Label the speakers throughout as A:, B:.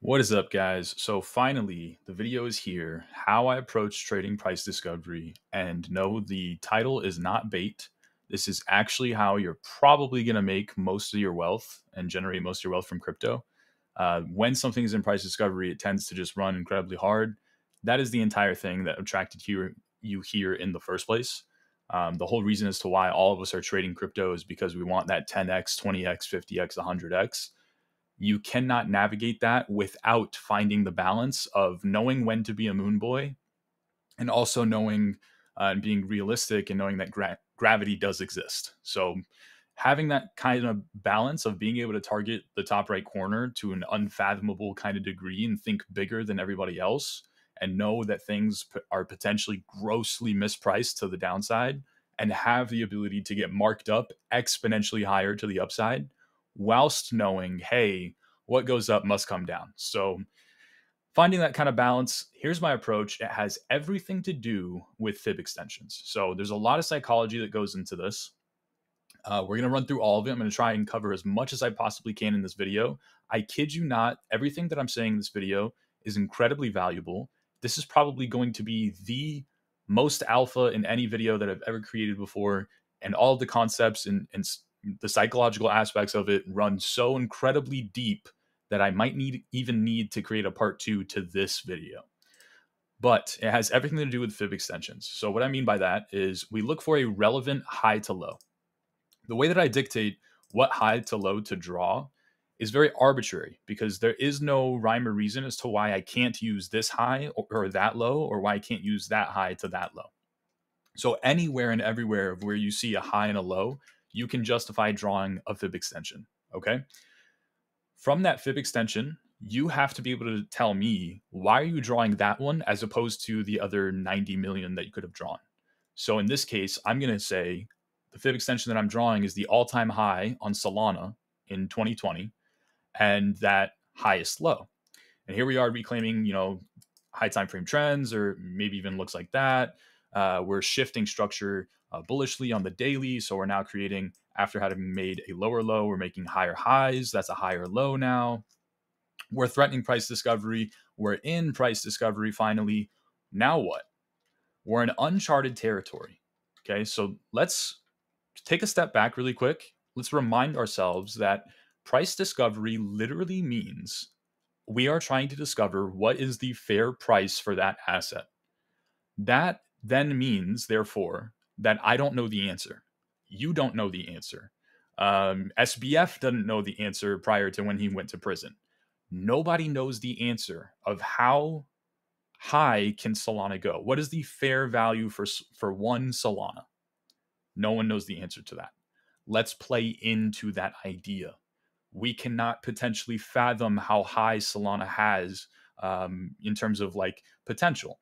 A: What is up, guys? So finally, the video is here. How I approach trading price discovery. And no, the title is not bait. This is actually how you're probably going to make most of your wealth and generate most of your wealth from crypto. When something is in price discovery, it tends to just run incredibly hard. That is the entire thing that attracted you here in the first place. The whole reason as to why all of us are trading crypto is because we want that 10x, 20x, 50x, 100x. You cannot navigate that without finding the balance of knowing when to be a moon boy and also knowing and being realistic and knowing that gravity does exist. So having that kind of balance of being able to target the top right corner to an unfathomable kind of degree and think bigger than everybody else and know that things are potentially grossly mispriced to the downside and have the ability to get marked up exponentially higher to the upside whilst knowing, hey, what goes up must come down. So finding that kind of balance, here's my approach. It has everything to do with fib extensions. So there's a lot of psychology that goes into this. We're going to run through all of it. I'm going to try and cover as much as I possibly can in this video. I kid you not, everything that I'm saying in this video is incredibly valuable. This is probably going to be the most alpha in any video that I've ever created before. And all of the concepts and the psychological aspects of it run so incredibly deep that I might even need to create a part 2 to this video. But it has everything to do with fib extensions. So what I mean by that is we look for a relevant high to low. The way that I dictate what high to low to draw is very arbitrary because there is no rhyme or reason as to why I can't use this high or that low, or why I can't use that high to that low. So anywhere and everywhere of where you see a high and a low, you can justify drawing a fib extension. Okay. From that fib extension, you have to be able to tell me, why are you drawing that one as opposed to the other 90 million that you could have drawn? So in this case, I'm going to say the fib extension that I'm drawing is the all-time high on Solana in 2020 and that highest low. And here we are reclaiming, high time frame trends, or maybe even looks like that. We're shifting structure bullishly on the daily. So we're now creating, after having made a lower low, we're making higher highs. That's a higher low now. We're threatening price discovery. We're in price discovery finally. Now what? We're in uncharted territory. Okay, so let's take a step back really quick. Let's remind ourselves that price discovery literally means we are trying to discover what is the fair price for that asset. That then means, therefore, that I don't know the answer. You don't know the answer. SBF doesn't know the answer prior to when he went to prison. Nobody knows the answer of how high can Solana go. What is the fair value for one Solana? No one knows the answer to that. Let's play into that idea. We cannot potentially fathom how high Solana has in terms of like potential.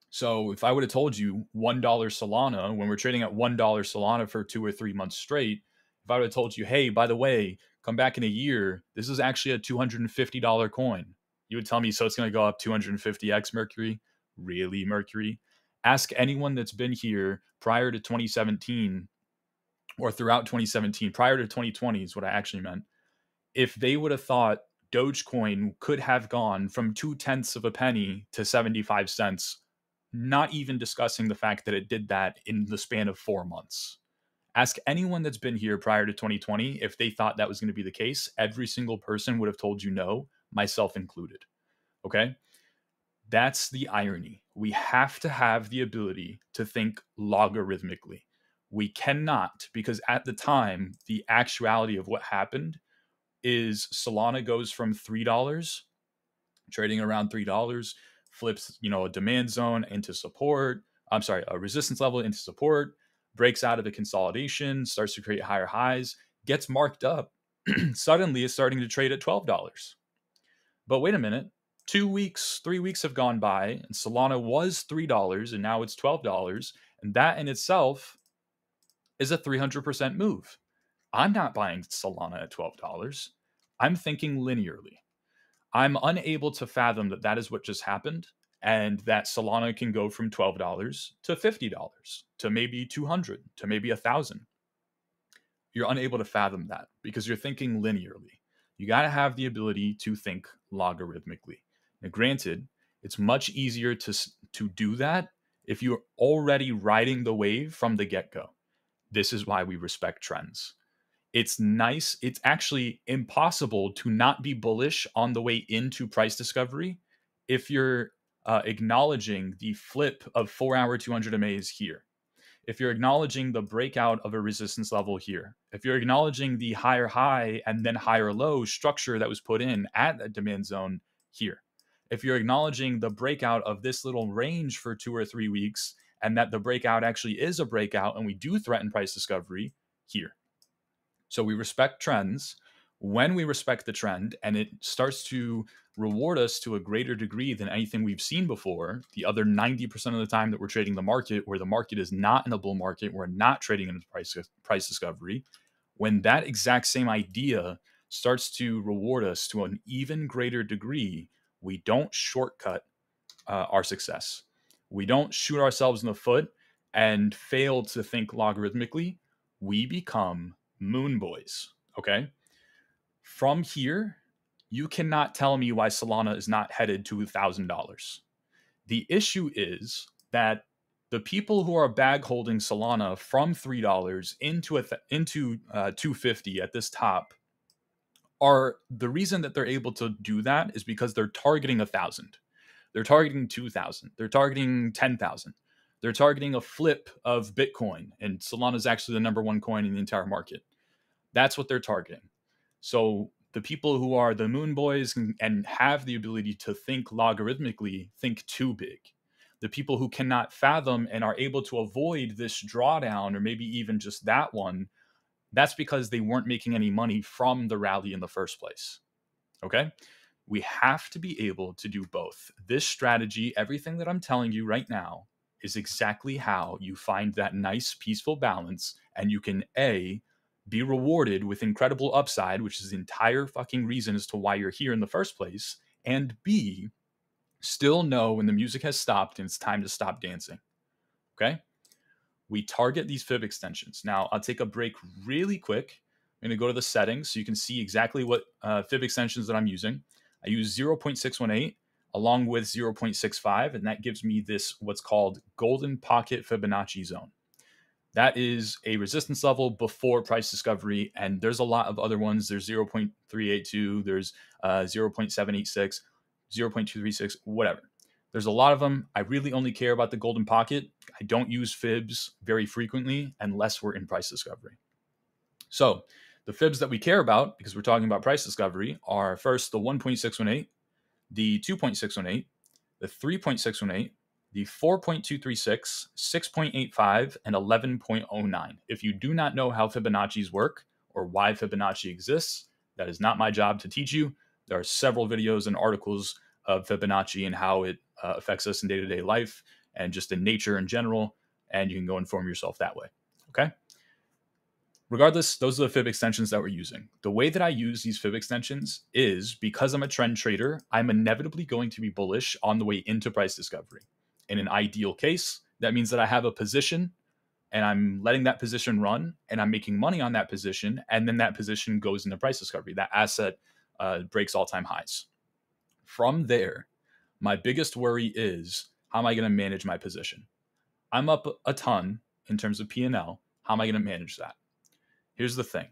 A: So if I would have told you $1 Solana, when we're trading at $1 Solana for 2 or 3 months straight, if I would have told you, hey, by the way, come back in a year, this is actually a $250 coin, you would tell me, so it's going to go up 250x Mercury? Really, Mercury? Ask anyone that's been here prior to 2017 or throughout 2017, prior to 2020 is what I actually meant. If they would have thought Dogecoin could have gone from 0.2 of a penny to 75 cents, not even discussing the fact that it did that in the span of 4 months. Ask anyone that's been here prior to 2020 if they thought that was going to be the case. Every single person would have told you no, myself included. Okay? That's the irony. We have to have the ability to think logarithmically. We cannot, because at the time, the actuality of what happened is Solana goes from $3, trading around $3, flips, a demand zone into support. I'm sorry, a resistance level into support, breaks out of the consolidation, starts to create higher highs, gets marked up. Suddenly is starting to trade at $12. But wait a minute, 2 weeks, 3 weeks have gone by, and Solana was $3 and now it's $12. And that in itself is a 300% move. I'm not buying Solana at $12. I'm thinking linearly. I'm unable to fathom that that is what just happened, and that Solana can go from $12 to $50 to maybe 200 to maybe 1,000. You're unable to fathom that because you're thinking linearly. You got to have the ability to think logarithmically. Now, granted, it's much easier to do that if you're already riding the wave from the get-go. This is why we respect trends. It's nice. It's actually impossible to not be bullish on the way into price discovery if you're acknowledging the flip of 4-hour 200 MAs here, if you're acknowledging the breakout of a resistance level here, if you're acknowledging the higher high and then higher low structure that was put in at the demand zone here, if you're acknowledging the breakout of this little range for 2 or 3 weeks and that the breakout actually is a breakout and we do threaten price discovery here. So we respect trends. When we respect the trend and it starts to reward us to a greater degree than anything we've seen before, the other 90% of the time that we're trading the market, where the market is not in a bull market, we're not trading in price discovery, when that exact same idea starts to reward us to an even greater degree, we don't shortcut our success. We don't shoot ourselves in the foot and fail to think logarithmically. We become moon boys. Okay. From here, you cannot tell me why Solana is not headed to $1,000. The issue is that the people who are bag holding Solana from $3 into $250 at this top are the reason that they're able to do that is because they're targeting 1,000. They're targeting 2,000. They're targeting 10,000. They're targeting a flip of Bitcoin, and Solana is actually the number one coin in the entire market. That's what they're targeting. So the people who are the moon boys and have the ability to think logarithmically think too big. The people who cannot fathom and are able to avoid this drawdown or maybe even just that one, that's because they weren't making any money from the rally in the first place. Okay? We have to be able to do both. This strategy, everything that I'm telling you right now, is exactly how you find that nice, peaceful balance, and you can A, be rewarded with incredible upside, which is the entire fucking reason as to why you're here in the first place, and B, still know when the music has stopped and it's time to stop dancing. Okay? We target these fib extensions. Now, I'll take a break really quick. I'm going to go to the settings so you can see exactly what fib extensions that I'm using. I use 0.618 along with 0.65, and that gives me this what's called golden pocket Fibonacci zone. That is a resistance level before price discovery, and there's a lot of other ones. There's 0.382, there's 0.786, 0.236, whatever. There's a lot of them. I really only care about the golden pocket. I don't use fibs very frequently unless we're in price discovery. So the fibs that we care about, because we're talking about price discovery, are first the 1.618, the 2.618, the 3.618, the 4.236, 6.85, and 11.09. If you do not know how Fibonacci's work or why Fibonacci exists, that is not my job to teach you. There are several videos and articles of Fibonacci and how it affects us in day-to-day life and just in nature in general, and you can go inform yourself that way. Okay? Regardless, those are the fib extensions that we're using. The way that I use these fib extensions is because I'm a trend trader, I'm inevitably going to be bullish on the way into price discovery. In an ideal case, that means that I have a position and I'm letting that position run and I'm making money on that position, and then that position goes into price discovery. That asset breaks all-time highs. From there, my biggest worry is, how am I going to manage my position? I'm up a ton in terms of P&L. How am I going to manage that? Here's the thing.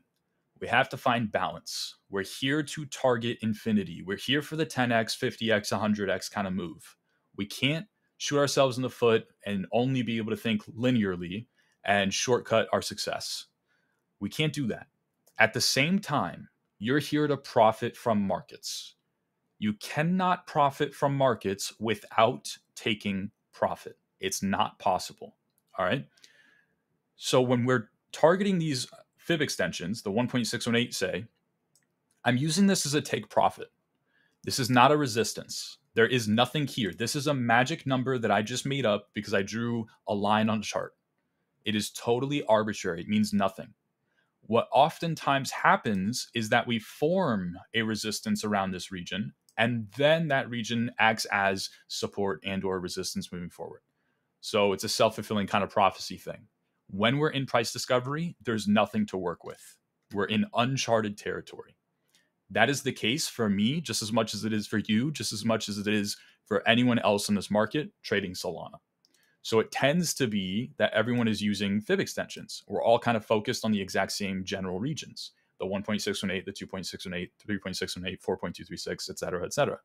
A: We have to find balance. We're here to target infinity. We're here for the 10x, 50x, 100x kind of move. We can't shoot ourselves in the foot and only be able to think linearly and shortcut our success. We can't do that. At the same time, you're here to profit from markets. You cannot profit from markets without taking profit. It's not possible. All right. So when we're targeting these fib extensions, the 1.618 say, I'm using this as a take profit. This is not a resistance. There is nothing here. This is a magic number that I just made up because I drew a line on a chart. It is totally arbitrary. It means nothing. What oftentimes happens is that we form a resistance around this region, and then that region acts as support and or resistance moving forward. So it's a self-fulfilling kind of prophecy thing. When we're in price discovery, there's nothing to work with. We're in uncharted territory. That is the case for me just as much as it is for you, just as much as it is for anyone else in this market trading Solana. So it tends to be that everyone is using fib extensions. We're all kind of focused on the exact same general regions, the 1.618, the 2.618, 3.618, 4.236, et cetera, et cetera.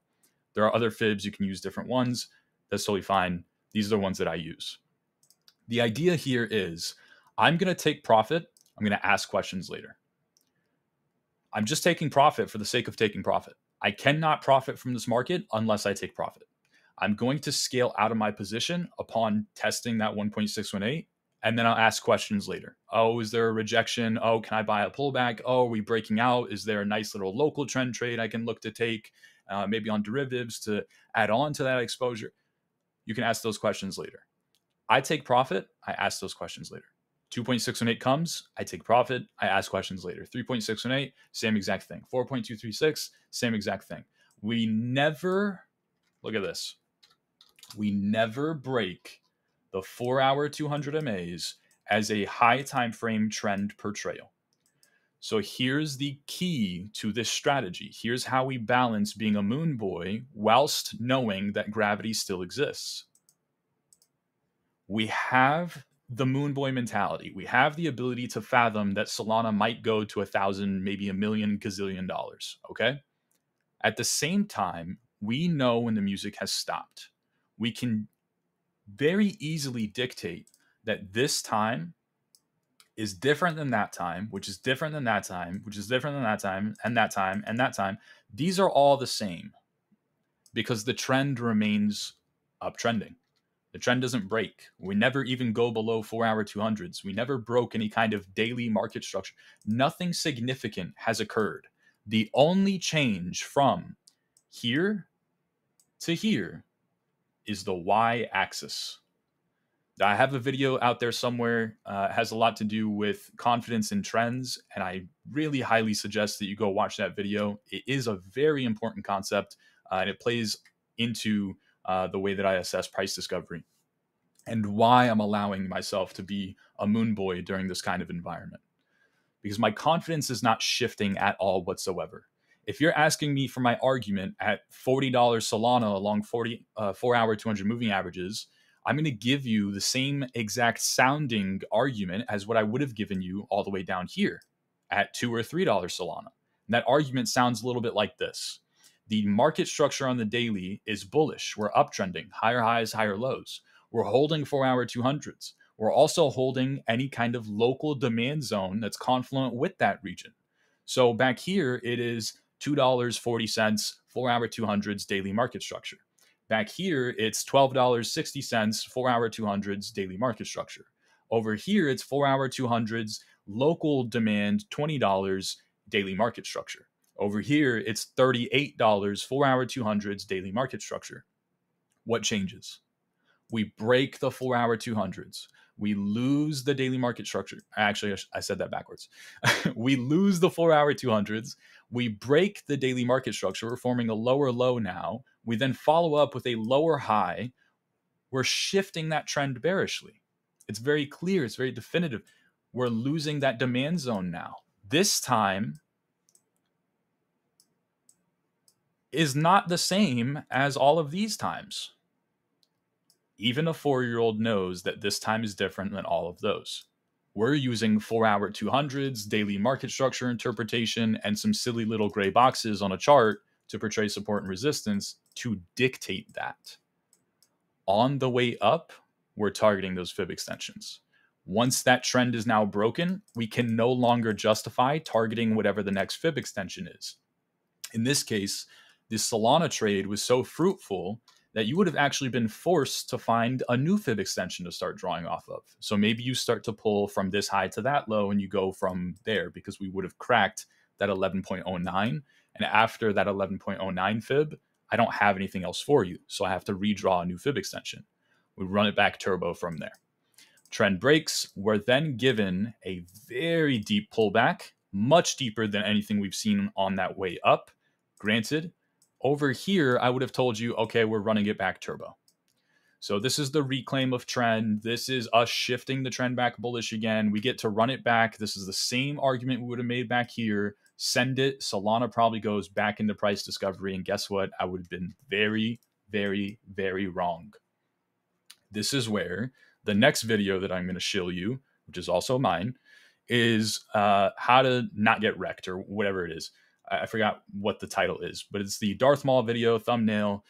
A: There are other fibs. You can use different ones. That's totally fine. These are the ones that I use. The idea here is I'm going to take profit. I'm going to ask questions later. I'm just taking profit for the sake of taking profit. I cannot profit from this market unless I take profit. I'm going to scale out of my position upon testing that 1.618, and then I'll ask questions later. Oh, is there a rejection? Oh, can I buy a pullback? Oh, are we breaking out? Is there a nice little local trend trade I can look to take, maybe on derivatives to add on to that exposure? You can ask those questions later. I take profit. I ask those questions later. 2.618 comes, I take profit, I ask questions later. 3.618, same exact thing. 4.236, same exact thing. We never, look at this, we never break the 4-hour 200 MAs as a high time frame trend per trail. So here's the key to this strategy. Here's how we balance being a moon boy whilst knowing that gravity still exists. We have the moon boy mentality. We have the ability to fathom that Solana might go to 1,000, maybe $1 million gazillion. Okay. At the same time, we know when the music has stopped. We can very easily dictate that this time is different than that time, which is different than that time, which is different than that time, and that time, and that time. These are all the same because the trend remains uptrending. The trend doesn't break. We never even go below 4-hour 200s. We never broke any kind of daily market structure. Nothing significant has occurred. The only change from here to here is the y-axis. I have a video out there somewhere. It has a lot to do with confidence in trends, and I really highly suggest that you go watch that video. It is a very important concept, and it plays into the way that I assess price discovery and why I'm allowing myself to be a moon boy during this kind of environment. Because my confidence is not shifting at all whatsoever. If you're asking me for my argument at $40 Solana along 4-hour 200 moving averages, I'm going to give you the same exact sounding argument as what I would have given you all the way down here at $2 or $3 Solana. And that argument sounds a little bit like this. The market structure on the daily is bullish. We're uptrending, higher highs, higher lows. We're holding 4-hour 200s. We're also holding any kind of local demand zone that's confluent with that region. So back here, it is $2.40, 4-hour 200s daily market structure. Back here, it's $12.60, 4-hour 200s daily market structure. Over here, it's 4-hour 200s, local demand, $20 daily market structure. Over here, it's $38, 4-hour 200s daily market structure. What changes? We break the 4-hour 200s. We lose the daily market structure. Actually, I said that backwards. We lose the 4-hour 200s. We break the daily market structure. We're forming a lower low now. We then follow up with a lower high. We're shifting that trend bearishly. It's very clear. It's very definitive. We're losing that demand zone now. This time is not the same as all of these times. Even a 4-year-old knows that this time is different than all of those. We're using 4-hour 200s, daily market structure interpretation, and some silly little gray boxes on a chart to portray support and resistance to dictate that. On the way up, we're targeting those fib extensions. Once that trend is now broken, we can no longer justify targeting whatever the next fib extension is. In this case, this Solana trade was so fruitful that you would have actually been forced to find a new fib extension to start drawing off of. So maybe you start to pull from this high to that low and you go from there because we would have cracked that 11.09. And after that 11.09 fib, I don't have anything else for you. So I have to redraw a new fib extension. We run it back turbo from there. Trend breaks. We're then given a very deep pullback, much deeper than anything we've seen on that way up. Granted, over here, I would have told you, okay, we're running it back turbo. So this is the reclaim of trend. This is us shifting the trend back bullish again. We get to run it back. This is the same argument we would have made back here. Send it. Solana probably goes back into price discovery. And guess what? I would have been very, very, very wrong. This is where the next video that I'm going to show you, which is also mine, is how to not get wrecked or whatever it is. I forgot what the title is, but it's the Darth Maul video thumbnail.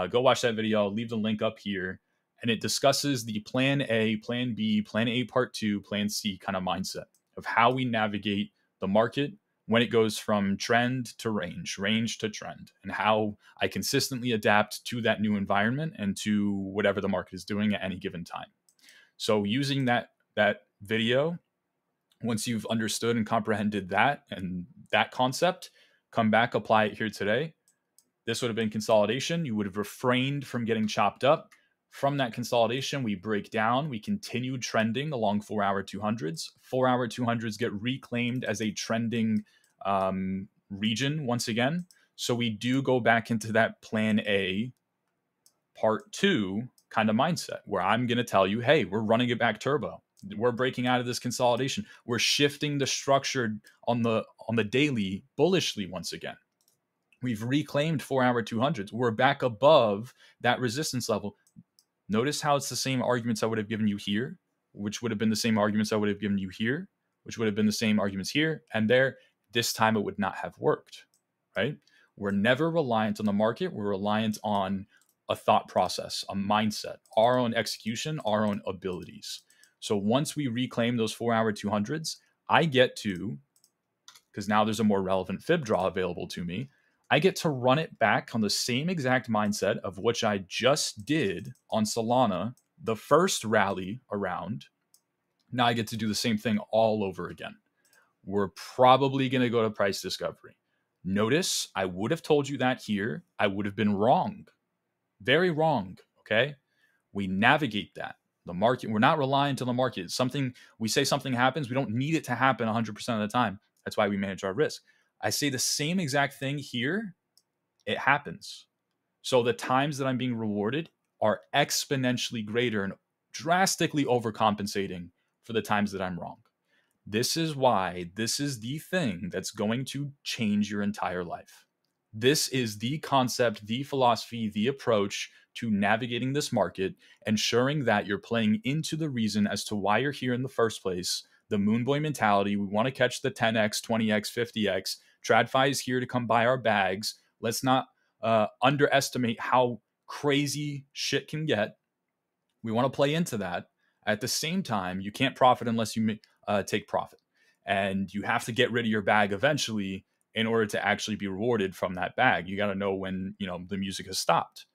A: Go watch that video. I'll leave the link up here. And it discusses the plan A, plan B, plan A part 2, plan C kind of mindset of how we navigate the market when it goes from trend to range, range to trend, and how I consistently adapt to that new environment and to whatever the market is doing at any given time. So using that video, once you've understood and comprehended that and that concept, come back, apply it here today. This would have been consolidation. You would have refrained from getting chopped up. From that consolidation, we break down. We continue trending along 4-hour 200s. 4-hour 200s get reclaimed as a trending region once again. So we do go back into that plan A part 2 kind of mindset where I'm going to tell you, hey, we're running it back turbo. We're breaking out of this consolidation. We're shifting the structure on the daily bullishly once again. We've reclaimed 4-hour 200s. We're back above that resistance level. Notice how it's the same arguments I would have given you here, which would have been the same arguments I would have given you here, which would have been the same arguments here and there. This time it would not have worked, right? We're never reliant on the market. We're reliant on a thought process, a mindset, our own execution, our own abilities. So once we reclaim those 4-hour 200s, I get to, because now there's a more relevant fib draw available to me, I get to run it back on the same exact mindset of which I just did on Solana, the first rally around. Now I get to do the same thing all over again. We're probably going to go to price discovery. Notice I would have told you that here. I would have been wrong. Very wrong, okay? We navigate that. The market, we're not reliant on the market. Something, we say something happens, we don't need it to happen 100% of the time. That's why we manage our risk. I say the same exact thing here, it happens. So the times that I'm being rewarded are exponentially greater and drastically overcompensating for the times that I'm wrong. This is why this is the thing that's going to change your entire life. This is the concept, the philosophy, the approach to navigating this market, ensuring that you're playing into the reason as to why you're here in the first place. The moon boy mentality. We want to catch the 10x, 20x, 50x. TradFi is here to come buy our bags. Let's not underestimate how crazy shit can get. We want to play into that. At the same time, you can't profit unless you take profit. And you have to get rid of your bag eventually in order to actually be rewarded from that bag. You got to know when, the music has stopped.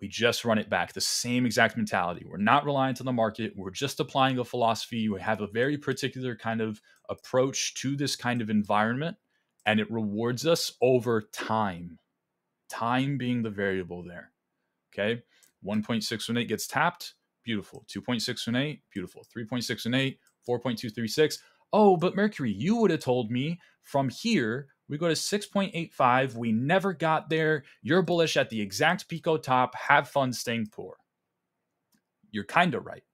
A: We just run it back. The same exact mentality. We're not reliant on the market. We're just applying a philosophy. We have a very particular kind of approach to this kind of environment, and it rewards us over time. Time being the variable there. Okay. 1.618 gets tapped. Beautiful. 2.618. Beautiful. 3.618. 4.236. Oh, but Mercury, you would have told me from here, we go to 6.85. We never got there. You're bullish at the exact Pico top. Have fun staying poor. You're kind of right.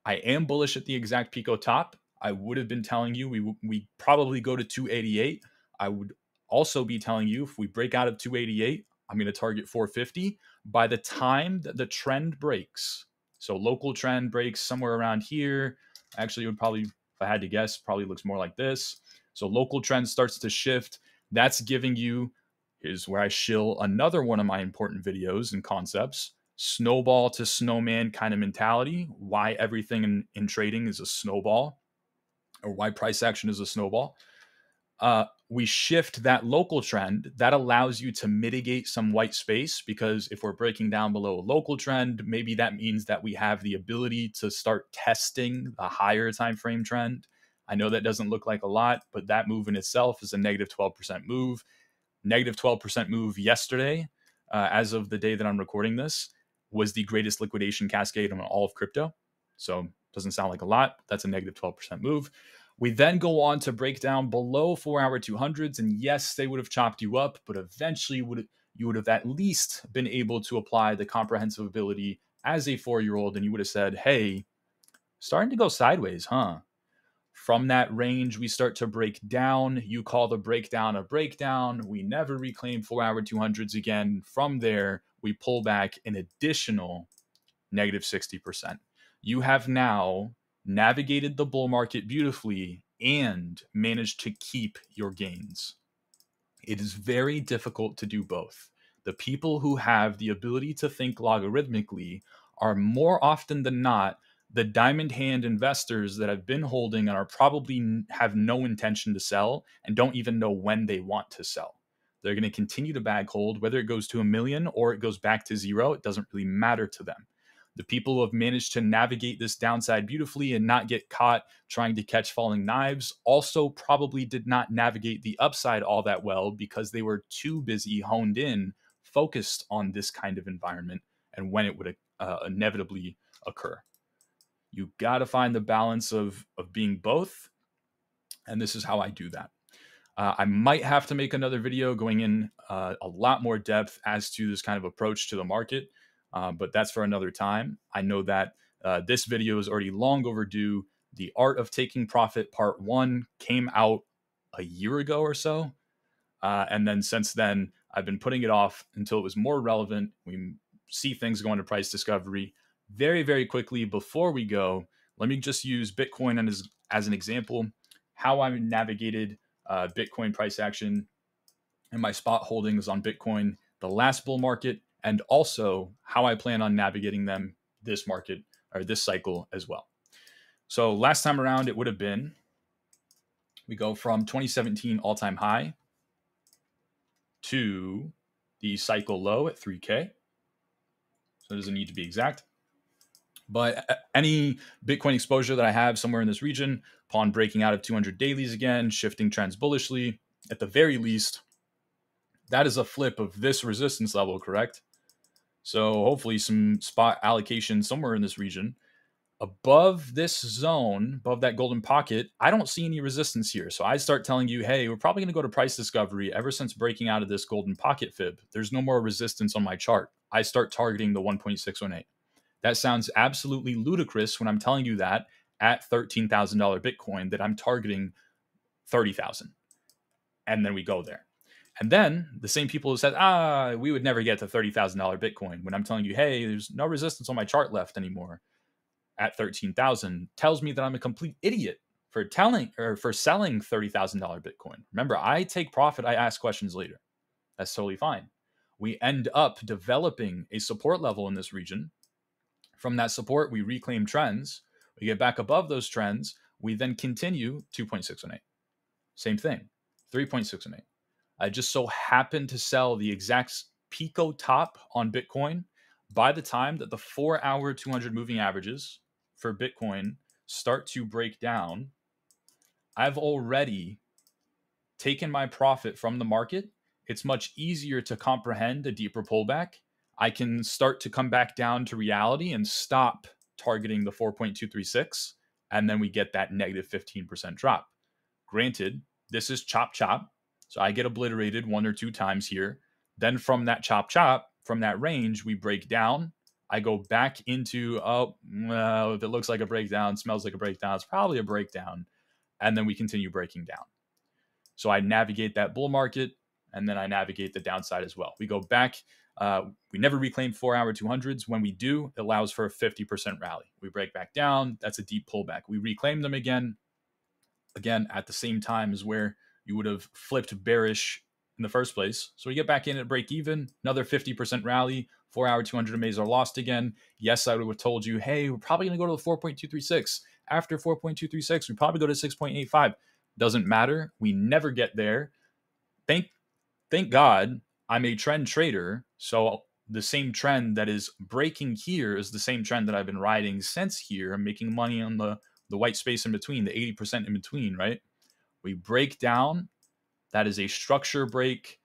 A: I am bullish at the exact Pico top. I would have been telling you we probably go to 288. I would also be telling you if we break out of 288, I'm going to target 450 by the time that the trend breaks. So local trend breaks somewhere around here. Actually, it would probably, if I had to guess, probably looks more like this. So local trend starts to shift. That's giving you, here's where I shill another one of my important videos and concepts, snowball to snowman kind of mentality, why everything in trading is a snowball, or why price action is a snowball. We shift that local trend. That allows you to mitigate some white space, because if we're breaking down below a local trend, maybe that means that we have the ability to start testing the higher time frame trend. I know that doesn't look like a lot, but that move in itself is a negative 12% move. Negative 12% move yesterday, as of the day that I'm recording this, was the greatest liquidation cascade on all of crypto. So doesn't sound like a lot. That's a negative 12% move. We then go on to break down below 4-hour 200s. And yes, they would have chopped you up, but eventually you would have at least been able to apply the comprehensive ability as a 4-year-old and you would have said, hey, starting to go sideways, huh? From that range, we start to break down. You call the breakdown a breakdown. We never reclaim 4-hour 200s again. From there, we pull back an additional negative 60%. You have now navigated the bull market beautifully and managed to keep your gains. It is very difficult to do both. The people who have the ability to think logarithmically are more often than not the diamond hand investors that have been holding and are probably have no intention to sell and don't even know when they want to sell. They're going to continue to bag hold, whether it goes to 1 million or it goes back to zero. It doesn't really matter to them. The people who have managed to navigate this downside beautifully and not get caught trying to catch falling knives also probably did not navigate the upside all that well because they were too busy, honed in, focused on this kind of environment and when it would inevitably occur. You got to find the balance of being both. And this is how I do that. I might have to make another video going in a lot more depth as to this kind of approach to the market, but that's for another time. I know that this video is already long overdue. The Art of Taking Profit Part 1 came out a year ago or so. And then since then, I've been putting it off until it was more relevant. We see things going to price discovery. Very, very quickly before we go, let me just use Bitcoin as an example, how I navigated Bitcoin price action and my spot holdings on Bitcoin the last bull market, and also how I plan on navigating them this market or this cycle as well. So last time around, it would have been, we go from 2017 all-time high to the cycle low at 3K. So it doesn't need to be exact. But any Bitcoin exposure that I have somewhere in this region, upon breaking out of 200 dailies again, shifting trends bullishly, at the very least, that is a flip of this resistance level, correct? So hopefully some spot allocation somewhere in this region. Above this zone, above that golden pocket, I don't see any resistance here. So I start telling you, hey, we're probably going to go to price discovery ever since breaking out of this golden pocket fib. There's no more resistance on my chart. I start targeting the 1.618. That sounds absolutely ludicrous when I'm telling you that at $13,000 Bitcoin that I'm targeting 30,000. And then we go there. And then the same people who said, we would never get to $30,000 Bitcoin when I'm telling you, hey, there's no resistance on my chart left anymore at 13,000 tells me that I'm a complete idiot for selling $30,000 Bitcoin. Remember, I take profit. I ask questions later. That's totally fine. We end up developing a support level in this region. From that support, we reclaim trends. We get back above those trends. We then continue 2.618. Same thing, 3.618. I just so happened to sell the exact Pico top on Bitcoin by the time that the 4-hour 200 moving averages for Bitcoin start to break down. I've already taken my profit from the market. It's much easier to comprehend a deeper pullback. I can start to come back down to reality and stop targeting the 4.236, and then we get that negative 15% drop. Granted, this is chop chop, so I get obliterated 1 or 2 times here. Then from that chop chop, from that range, we break down. I go back into, if it looks like a breakdown, smells like a breakdown, it's probably a breakdown. And then we continue breaking down. So I navigate that bull market, and then I navigate the downside as well. We go back. We never reclaim 4-hour 200s. When we do, it allows for a 50% rally. We break back down. That's a deep pullback. We reclaim them again at the same time as where you would have flipped bearish in the first place. So we get back in at break even, another 50% rally, 4-hour 200 MAs are lost again. Yes, I would have told you, hey, we're probably going to go to the 4.236. After 4.236, we probably go to 6.85. Doesn't matter. We never get there. Thank God I'm a trend trader. So the same trend that is breaking here is the same trend that I've been riding since here. I'm making money on the white space in between, the 80% in between, right? We break down. That is a structure break.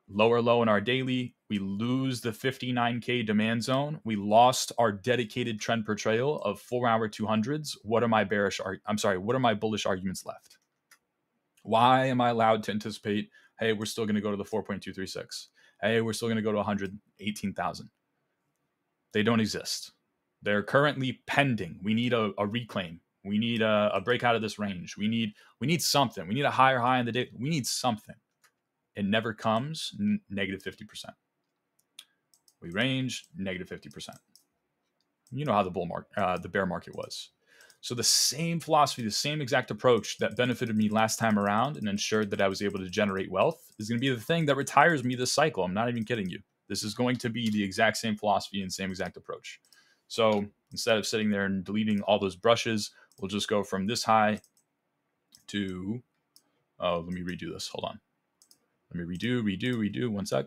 A: Lower low in our daily. We lose the 59K demand zone. We lost our dedicated trend per trail of 4-hour 200s. What are my bullish arguments left? Why am I allowed to anticipate, hey, we're still going to go to the 4.236? Hey, we're still going to go to 118,000. They don't exist. They're currently pending. We need a reclaim. We need a break out of this range. We need something. We need a higher high in the day. We need something. It never comes. Negative 50%. We range negative 50%. You know how the bear market was. So the same philosophy, the same exact approach that benefited me last time around and ensured that I was able to generate wealth is going to be the thing that retires me this cycle. I'm not even kidding you. This is going to be the exact same philosophy and same exact approach. So instead of sitting there and deleting all those brushes, we'll just go from this high to, let me redo this. Hold on. Let me redo. 1 sec.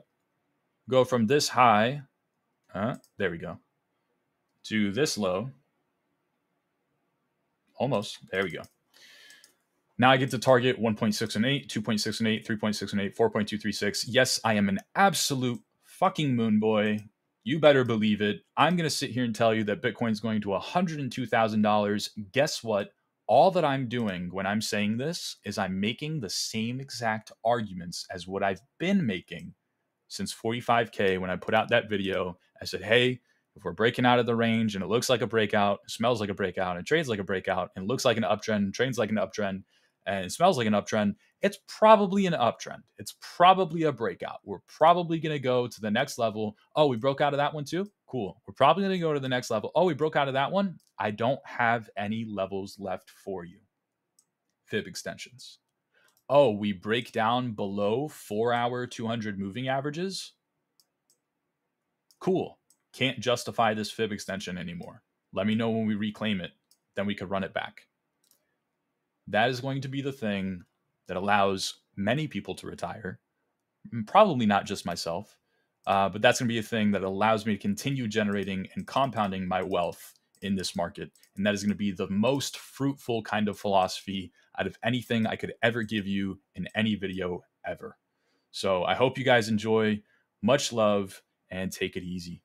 A: Go from this high, there we go, to this low. Almost. There we go. Now I get to target 1.618, 2.618, 3.618, 4.236. Yes, I am an absolute fucking moon boy. You better believe it. I'm going to sit here and tell you that Bitcoin is going to $102,000. Guess what? All that I'm doing when I'm saying this is I'm making the same exact arguments as what I've been making since 45K when I put out that video. I said, hey, if we're breaking out of the range and it looks like a breakout, smells like a breakout, and trades like a breakout, and looks like an uptrend, trades like an uptrend, and smells like an uptrend, it's probably an uptrend. It's probably a breakout. We're probably going to go to the next level. Oh, we broke out of that one too? Cool. We're probably going to go to the next level. Oh, we broke out of that one? I don't have any levels left for you. Fib extensions. Oh, we break down below 4-hour 200 moving averages? Cool. Can't justify this fib extension anymore. Let me know when we reclaim it. Then we could run it back. That is going to be the thing that allows many people to retire. Probably not just myself, but that's going to be a thing that allows me to continue generating and compounding my wealth in this market. And that is going to be the most fruitful kind of philosophy out of anything I could ever give you in any video ever. So I hope you guys enjoy. Much love and take it easy.